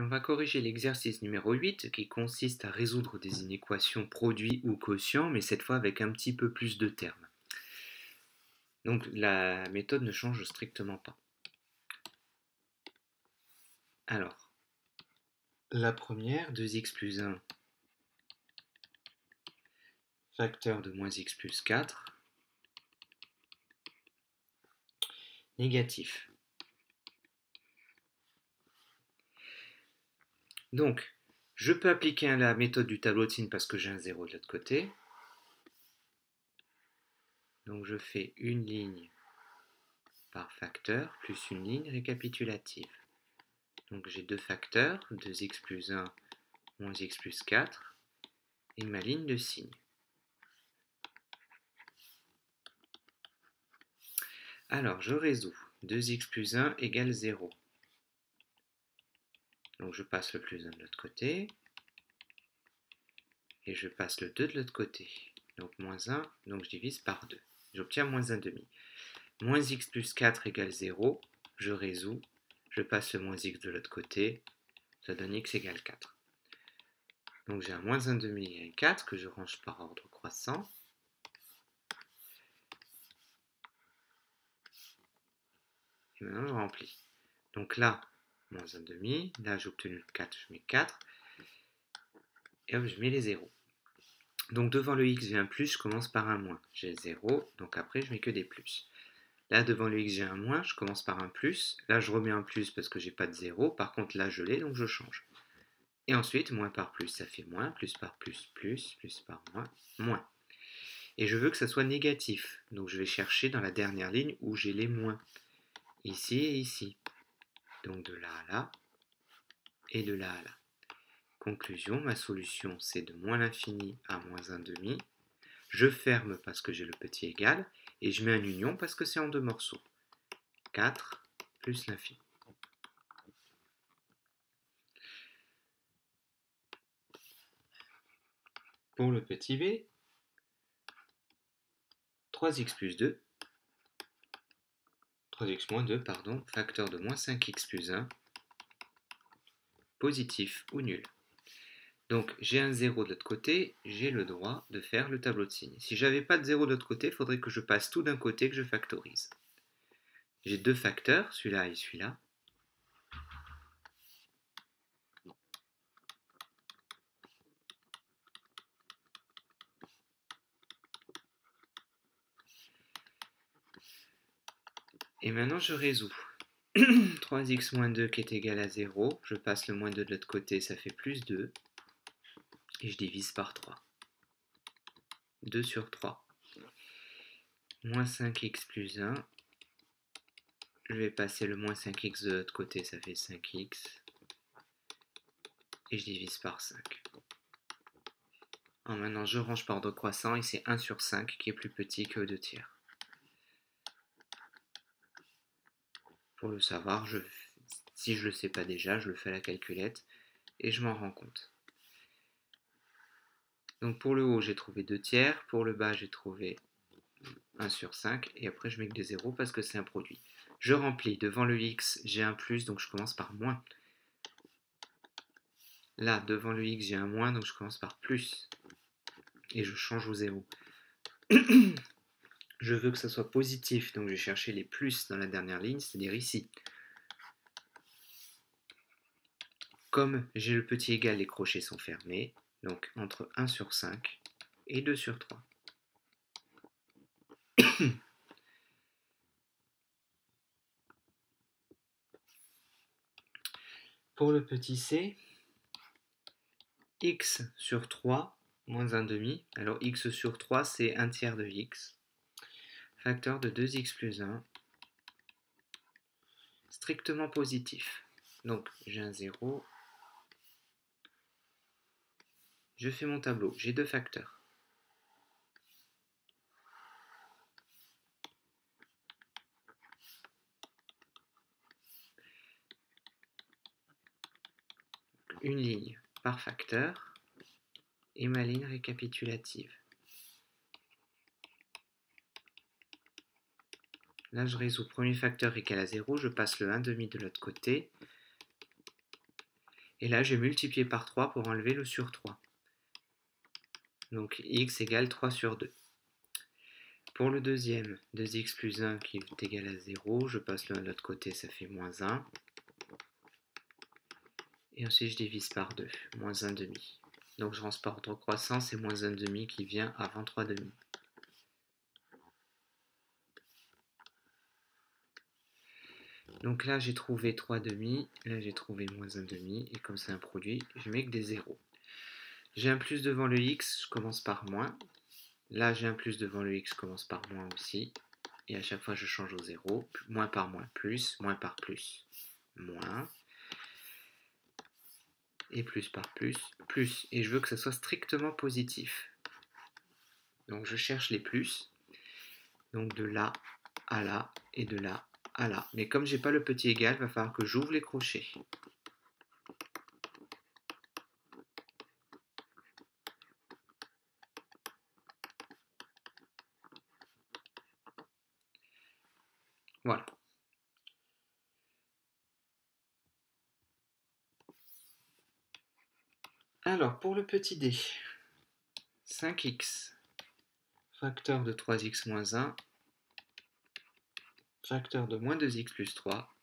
On va corriger l'exercice numéro 8 qui consiste à résoudre des inéquations produits ou quotients, mais cette fois avec un petit peu plus de termes. Donc la méthode ne change strictement pas. Alors, la première, 2x plus 1, facteur de moins x plus 4, négatif. Donc, je peux appliquer la méthode du tableau de signes parce que j'ai un 0 de l'autre côté. Donc je fais une ligne par facteur plus une ligne récapitulative. Donc j'ai deux facteurs, 2x plus 1 moins x plus 4, et ma ligne de signe. Alors je résous. 2x plus 1 égale 0. Donc je passe le plus 1 de l'autre côté, et je passe le 2 de l'autre côté. Donc moins 1, donc je divise par 2. J'obtiens moins 1 demi. Moins x plus 4 égale 0, je résous, je passe le moins x de l'autre côté, ça donne x égale 4. Donc j'ai un moins 1 demi et un 4 que je range par ordre croissant. Et maintenant je remplis. Donc là, moins 1 demi, là j'ai obtenu le 4, je mets 4. Et hop, je mets les 0. Donc devant le x j'ai un plus, je commence par un moins. J'ai 0, donc après je mets que des plus. Là devant le x j'ai un moins, je commence par un plus. Là je remets un plus parce que j'ai pas de 0. Par contre là je l'ai, donc je change. Et ensuite, moins par plus, ça fait moins, plus par plus par moins, moins. Et je veux que ça soit négatif. Donc je vais chercher dans la dernière ligne où j'ai les moins. Ici et ici. Donc de là à là et de là à là. Conclusion, ma solution c'est de moins l'infini à moins 1 demi. Je ferme parce que j'ai le petit égal et je mets un union parce que c'est en deux morceaux. 4 plus l'infini. Pour le petit b, 3x plus 2, 3x moins 2, pardon, facteur de moins 5x plus 1, positif ou nul. Donc j'ai un 0 de l'autre côté, j'ai le droit de faire le tableau de signes. Si j'avais pas de 0 de l'autre côté, il faudrait que je passe tout d'un côté, que je factorise. J'ai deux facteurs, celui-là et celui-là. Et maintenant je résous. 3x moins 2 qui est égal à 0, je passe le moins 2 de l'autre côté, ça fait plus 2. Et je divise par 3. 2 sur 3. Moins 5x plus 1. Je vais passer le moins 5x de l'autre côté, ça fait 5x. Et je divise par 5. Alors maintenant je range par ordre croissant et c'est 1 sur 5 qui est plus petit que 2 tiers. Pour le savoir, si je ne le sais pas déjà, je le fais à la calculette et je m'en rends compte. Donc pour le haut, j'ai trouvé 2 tiers, pour le bas, j'ai trouvé 1 sur 5, et après je mets que des zéros parce que c'est un produit. Je remplis, devant le x, j'ai un plus, donc je commence par moins. Là, devant le x, j'ai un moins, donc je commence par plus. Et je change au 0. Je veux que ça soit positif, donc je vais chercher les plus dans la dernière ligne, c'est-à-dire ici. Comme j'ai le petit égal, les crochets sont fermés, donc entre 1 sur 5 et 2 sur 3. Pour le petit c, x sur 3 moins 1 demi. Alors x sur 3, c'est 1 tiers de x. Facteur de 2x plus 1. Strictement positif. Donc j'ai un 0. Je fais mon tableau. J'ai deux facteurs. Une ligne par facteur et ma ligne récapitulative. Là, je résous. Premier facteur égal à 0, je passe le 1 demi de l'autre côté. Et là, je vais multiplier par 3 pour enlever le sur 3. Donc x égale 3 sur 2. Pour le deuxième, 2x plus 1 qui est égal à 0, je passe le 1 de l'autre côté, ça fait moins 1. Et ensuite, je divise par 2, moins 1 demi. Donc je range par ordre croissant, c'est moins 1 demi qui vient avant 3 demi. Donc là, j'ai trouvé 3 demi, là j'ai trouvé moins 1 demi, et comme c'est un produit, je mets que des zéros. J'ai un plus devant le x, je commence par moins. Là, j'ai un plus devant le x, je commence par moins aussi. Et à chaque fois, je change au zéro. Moins par moins, moins par plus, moins. Et plus par plus. Et je veux que ça soit strictement positif. Donc je cherche les plus. Donc de là à là et de là à là. Mais comme j'ai pas le petit égal, il va falloir que j'ouvre les crochets. Voilà. Alors pour le petit d, 5x, facteur de 3x moins 1, facteur de moins 2x plus 3,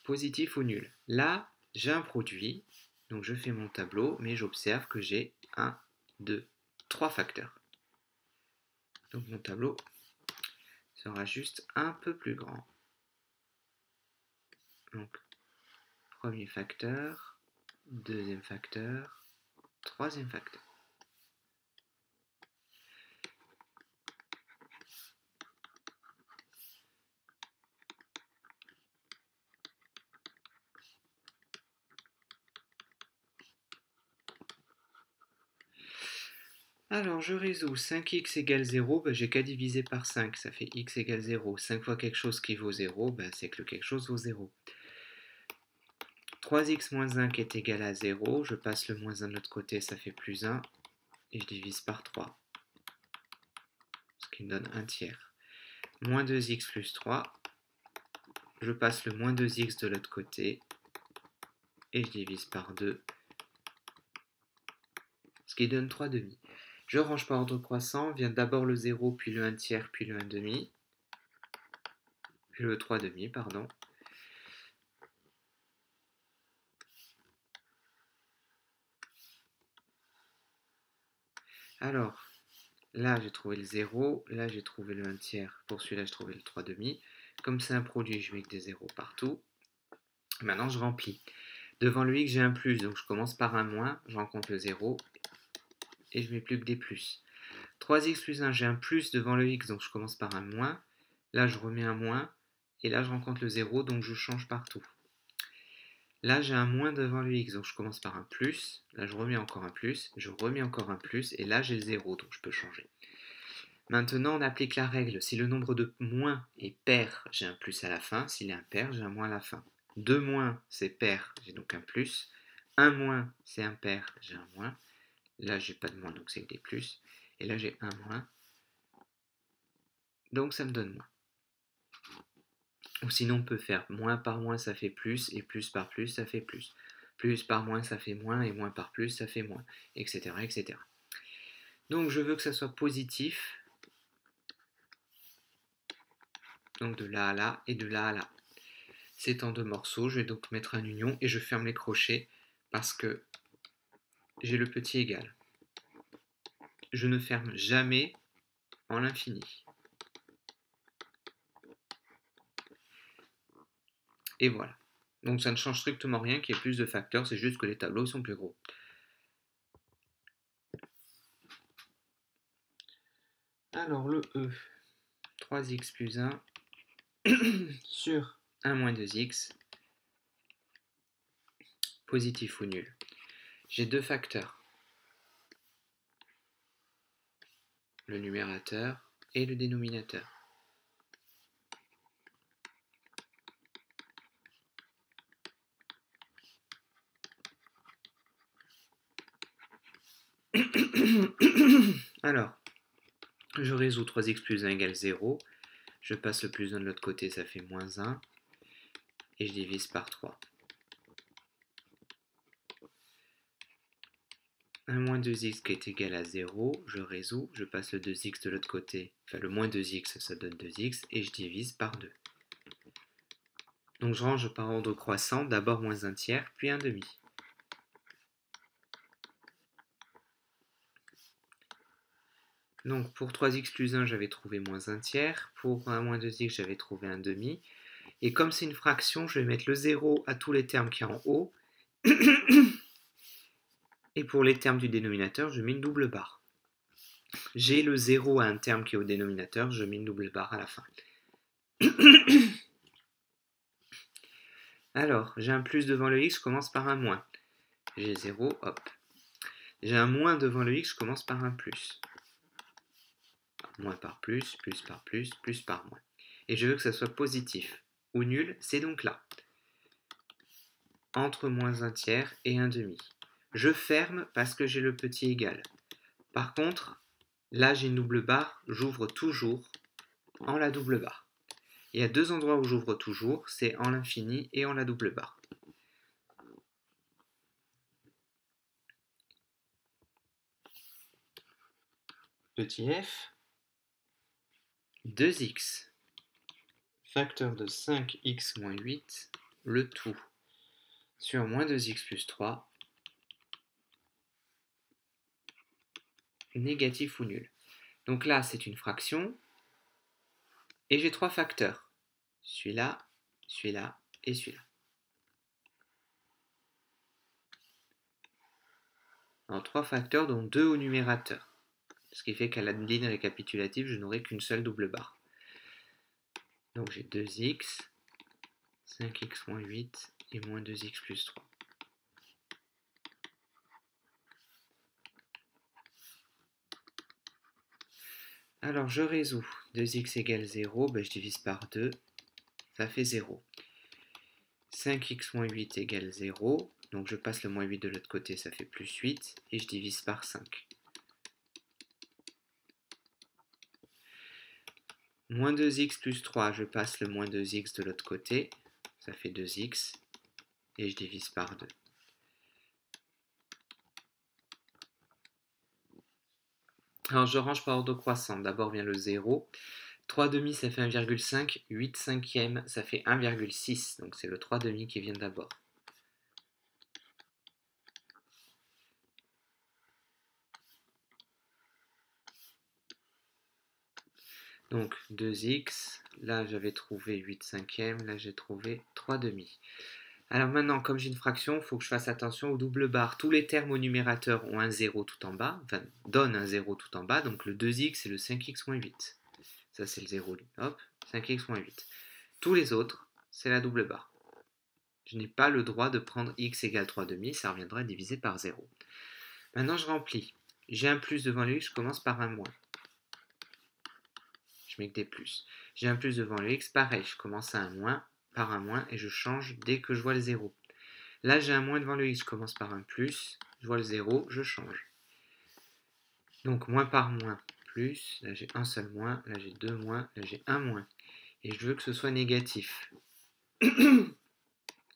positif ou nul. Là, j'ai un produit, donc je fais mon tableau, mais j'observe que j'ai 1, 2, 3 facteurs. Donc mon tableau sera juste un peu plus grand. Donc, premier facteur, deuxième facteur, troisième facteur. Alors, je résous 5x égale 0, ben, j'ai qu'à diviser par 5, ça fait x égale 0. 5 fois quelque chose qui vaut 0, ben, c'est que quelque chose vaut 0. 3x moins 1 qui est égal à 0, je passe le moins 1 de l'autre côté, ça fait plus 1, et je divise par 3, ce qui me donne 1 tiers. Moins 2x plus 3, je passe le moins 2x de l'autre côté, et je divise par 2, ce qui donne 3 demi. Je range par ordre croissant, vient d'abord le 0, puis le 1 tiers, puis le 1 demi, puis le 3 demi, pardon. Alors, là j'ai trouvé le 0, là j'ai trouvé le 1 tiers, pour celui-là j'ai trouvé le 3 demi. Comme c'est un produit, je mets que des zéros partout. Maintenant je remplis. Devant le x j'ai un plus, donc je commence par un moins, je rencontre le 0, et je mets plus que des plus. 3x plus 1, j'ai un plus devant le x, donc je commence par un moins. Là je remets un moins, et là je rencontre le 0, donc je change partout. Là, j'ai un moins devant le x, donc je commence par un plus. Là, je remets encore un plus, je remets encore un plus, et là, j'ai le 0, donc je peux changer. Maintenant, on applique la règle. Si le nombre de moins est pair, j'ai un plus à la fin. S'il est impair, j'ai un moins à la fin. 2 moins, c'est pair, j'ai donc un plus. 1 moins, c'est impair, j'ai un moins. Là, j'ai pas de moins, donc c'est que des plus. Et là, j'ai un moins. Donc, ça me donne moins. Ou sinon, on peut faire moins par moins, ça fait plus, et plus par plus, ça fait plus. Plus par moins, ça fait moins, et moins par plus, ça fait moins, etc. etc. Donc, je veux que ça soit positif. Donc, de là à là, et de là à là. C'est en deux morceaux, je vais donc mettre un union, et je ferme les crochets, parce que j'ai le petit égal. Je ne ferme jamais en l'infini. Et voilà. Donc ça ne change strictement rien qu'il y ait plus de facteurs, c'est juste que les tableaux sont plus gros. Alors le E, 3x plus 1 sur 1 moins 2x, positif ou nul. J'ai deux facteurs, le numérateur et le dénominateur. Alors, je résous 3x plus 1 égale 0. Je passe le plus 1 de l'autre côté, ça fait moins 1. et je divise par 3. 1 moins 2x qui est égal à 0, je résous, je passe le 2x de l'autre côté, enfin le moins 2x, ça donne 2x, et je divise par 2. Donc je range par ordre croissant, d'abord moins 1 tiers, puis 1 demi. Donc pour 3x plus 1, j'avais trouvé moins 1 tiers, pour 1 moins 2x, j'avais trouvé 1 demi, et comme c'est une fraction, je vais mettre le 0 à tous les termes qui sont en haut, et pour les termes du dénominateur, je mets une double barre. J'ai le 0 à un terme qui est au dénominateur, je mets une double barre à la fin. Alors, j'ai un plus devant le x, je commence par un moins. J'ai 0, hop. J'ai un moins devant le x, je commence par un plus. Moins par plus, plus par plus, plus par moins. Et je veux que ça soit positif. Ou nul, c'est donc là. Entre moins 1 tiers et 1 demi. Je ferme parce que j'ai le petit égal. Par contre, là j'ai une double barre, j'ouvre toujours en la double barre. Il y a deux endroits où j'ouvre toujours, c'est en l'infini et en la double barre. Petit f, 2x, facteur de 5x moins 8, le tout, sur moins 2x plus 3, négatif ou nul. Donc là, c'est une fraction, et j'ai trois facteurs. Celui-là, celui-là et celui-là. Alors, trois facteurs, dont deux au numérateur. Ce qui fait qu'à la ligne récapitulative, je n'aurai qu'une seule double barre. Donc j'ai 2x, 5x moins 8 et moins 2x plus 3. Alors je résous. 2x égale 0, ben je divise par 2, ça fait 0. 5x moins 8 égale 0, donc je passe le moins 8 de l'autre côté, ça fait plus 8, et je divise par 5. Moins 2x plus 3, je passe le moins 2x de l'autre côté, ça fait 2x, et je divise par 2. Alors je range par ordre croissant, d'abord vient le 0, 3 demi ça fait 1,5, 8 cinquièmes ça fait 1,6, donc c'est le 3 demi qui vient d'abord. Donc 2x, là j'avais trouvé 8 cinquièmes, là j'ai trouvé 3 demi. Alors maintenant, comme j'ai une fraction, il faut que je fasse attention aux doubles barres. Tous les termes au numérateur ont un 0 tout en bas, enfin donnent un 0 tout en bas, donc le 2x et le 5x moins 8. Ça c'est le 0, hop, 5x moins 8. Tous les autres, c'est la double barre. Je n'ai pas le droit de prendre x égale 3 demi, ça reviendra à diviser par 0. Maintenant je remplis. J'ai un plus devant le x, je commence par un moins. Je mets que des plus. J'ai un plus devant le x, pareil, je commence à un moins, par un moins, et je change dès que je vois le 0. Là j'ai un moins devant le x, je commence par un plus, je vois le 0, je change. Donc moins par moins, plus, là j'ai un seul moins, là j'ai deux moins, là j'ai un moins. Et je veux que ce soit négatif.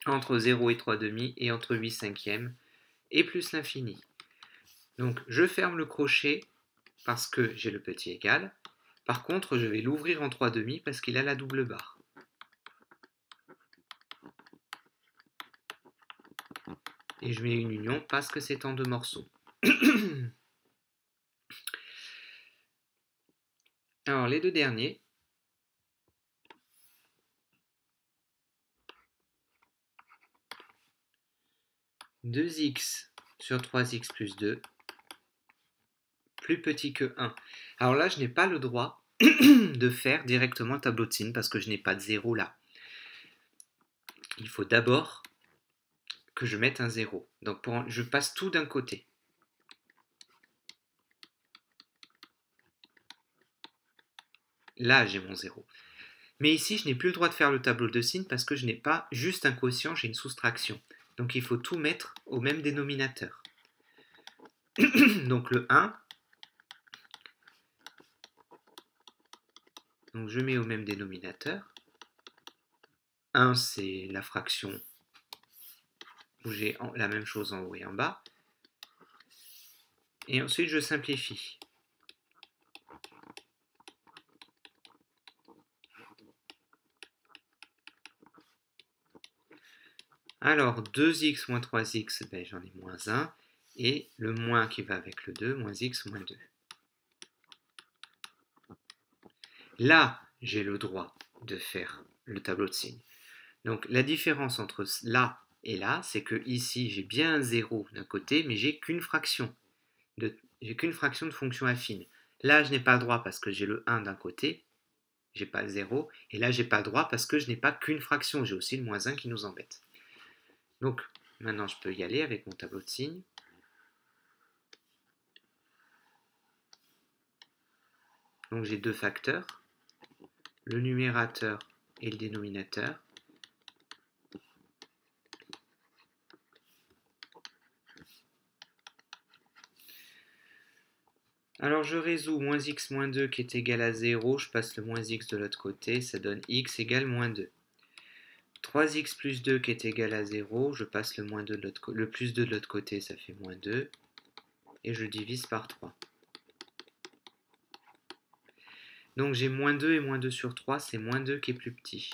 Entre 0 et 3 demi, et entre 8 cinquièmes, et plus l'infini. Donc je ferme le crochet parce que j'ai le petit égal. Par contre, je vais l'ouvrir en 3 demi parce qu'il a la double barre. Et je mets une union parce que c'est en deux morceaux. Alors les deux derniers. « 2x sur 3x plus 2 plus petit que 1. » Alors là, je n'ai pas le droit de faire directement le tableau de signes parce que je n'ai pas de 0 là. Il faut d'abord que je mette un 0. Donc je passe tout d'un côté. Là, j'ai mon 0. Mais ici, je n'ai plus le droit de faire le tableau de signes parce que je n'ai pas juste un quotient, j'ai une soustraction. Donc il faut tout mettre au même dénominateur. Donc le 1, donc je mets au même dénominateur. 1, c'est la fraction où j'ai la même chose en haut et en bas. Et ensuite, je simplifie. Alors, 2x moins 3x, ben, j'en ai moins 1. Et le moins qui va avec le 2, moins x moins 2. Là, j'ai le droit de faire le tableau de signes. Donc, la différence entre là et là, c'est que ici, j'ai bien un 0 d'un côté, mais j'ai qu'une fraction. J'ai qu'une fraction de fonction affine. Là, je n'ai pas le droit parce que j'ai le 1 d'un côté, j'ai pas le 0, et là, j'ai pas le droit parce que je n'ai pas qu'une fraction, j'ai aussi le moins 1 qui nous embête. Donc, maintenant, je peux y aller avec mon tableau de signes. Donc, j'ai deux facteurs, le numérateur et le dénominateur. Alors je résous moins x moins 2 qui est égal à 0, je passe le moins x de l'autre côté, ça donne x égale moins 2. 3x plus 2 qui est égal à 0, je passe le, moins 2 de le plus 2 de l'autre côté, ça fait moins 2, et je divise par 3. Donc j'ai moins 2 et moins 2 sur 3, c'est moins 2 qui est plus petit.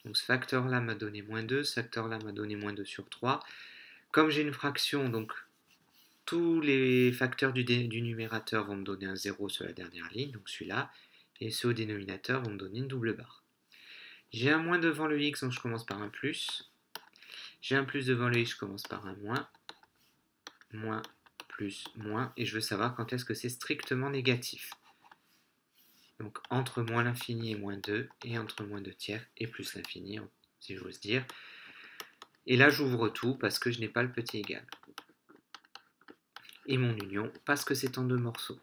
Donc ce facteur-là m'a donné moins 2, ce facteur-là m'a donné moins 2 sur 3. Comme j'ai une fraction, donc tous les facteurs du numérateur vont me donner un 0 sur la dernière ligne, donc celui-là, et ceux au dénominateur vont me donner une double barre. J'ai un moins devant le x, donc je commence par un plus. J'ai un plus devant le x, je commence par un moins. Moins, plus, moins, et je veux savoir quand est-ce que c'est strictement négatif. Donc entre moins l'infini et moins 2, et entre moins 2 tiers et plus l'infini, si j'ose dire. Et là, j'ouvre tout parce que je n'ai pas le petit égal. Et mon union, parce que c'est en deux morceaux.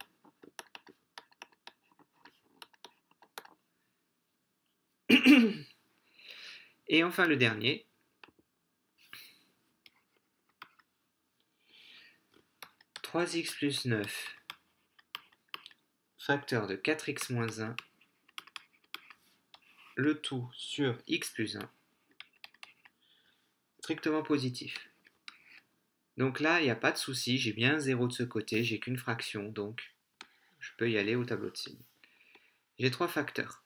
Et enfin le dernier. « 3x plus 9, facteur de 4x moins 1, le tout sur x plus 1, strictement positif. » Donc là, il n'y a pas de souci, j'ai bien un 0 de ce côté, j'ai qu'une fraction, donc je peux y aller au tableau de signes. J'ai trois facteurs.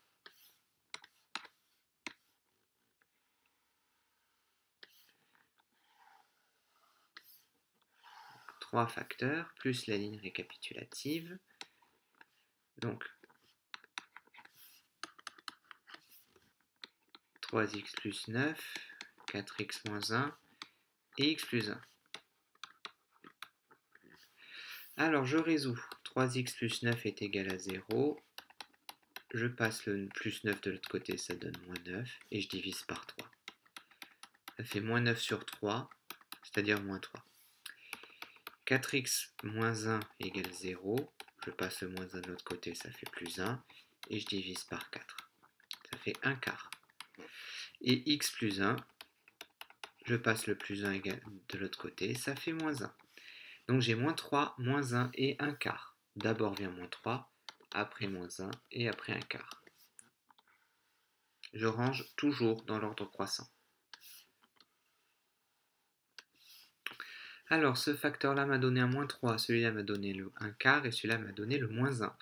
Trois facteurs, plus la ligne récapitulative. Donc, 3x plus 9, 4x moins 1 et x plus 1. Alors, je résous. 3x plus 9 est égal à 0. Je passe le plus 9 de l'autre côté, ça donne moins 9. Et je divise par 3. Ça fait moins 9 sur 3, c'est-à-dire moins 3. 4x moins 1 égale 0. Je passe le moins 1 de l'autre côté, ça fait plus 1. Et je divise par 4. Ça fait 1 quart. Et x plus 1, je passe le plus 1 de l'autre côté, ça fait moins 1. Donc j'ai moins 3, moins 1 et 1 quart. D'abord vient moins 3, après moins 1 et après 1 quart. Je range toujours dans l'ordre croissant. Alors ce facteur-là m'a donné un moins 3, celui-là m'a donné le 1 quart et celui-là m'a donné le moins 1.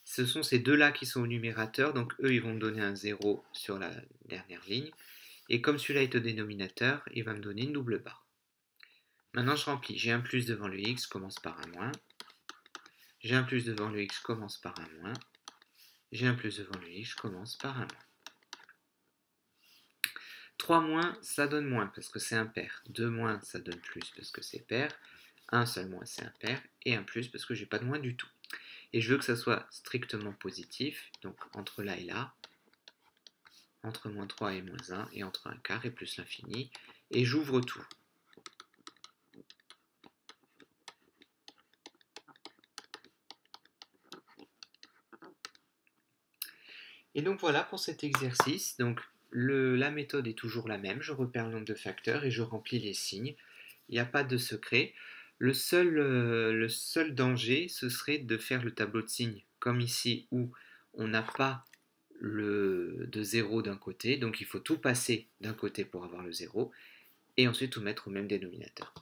Ce sont ces deux-là qui sont au numérateur, donc eux ils vont me donner un 0 sur la dernière ligne. Et comme celui-là est au dénominateur, il va me donner une double barre. Maintenant je remplis, j'ai un plus devant le x, commence par un moins. J'ai un plus devant le x, commence par un moins. J'ai un plus devant le x, commence par un moins. 3 moins, ça donne moins parce que c'est impair. 2 moins, ça donne plus parce que c'est pair. 1 seul moins, c'est impair. Et un plus parce que j'ai pas de moins du tout. Et je veux que ça soit strictement positif, donc entre là et là, entre moins 3 et moins 1, et entre 1 quart et plus l'infini. Et j'ouvre tout. Et donc voilà pour cet exercice. Donc la méthode est toujours la même. Je repère le nombre de facteurs et je remplis les signes. Il n'y a pas de secret. Le seul danger, ce serait de faire le tableau de signes comme ici où on n'a pas de 0 d'un côté, donc il faut tout passer d'un côté pour avoir le 0, et ensuite tout mettre au même dénominateur.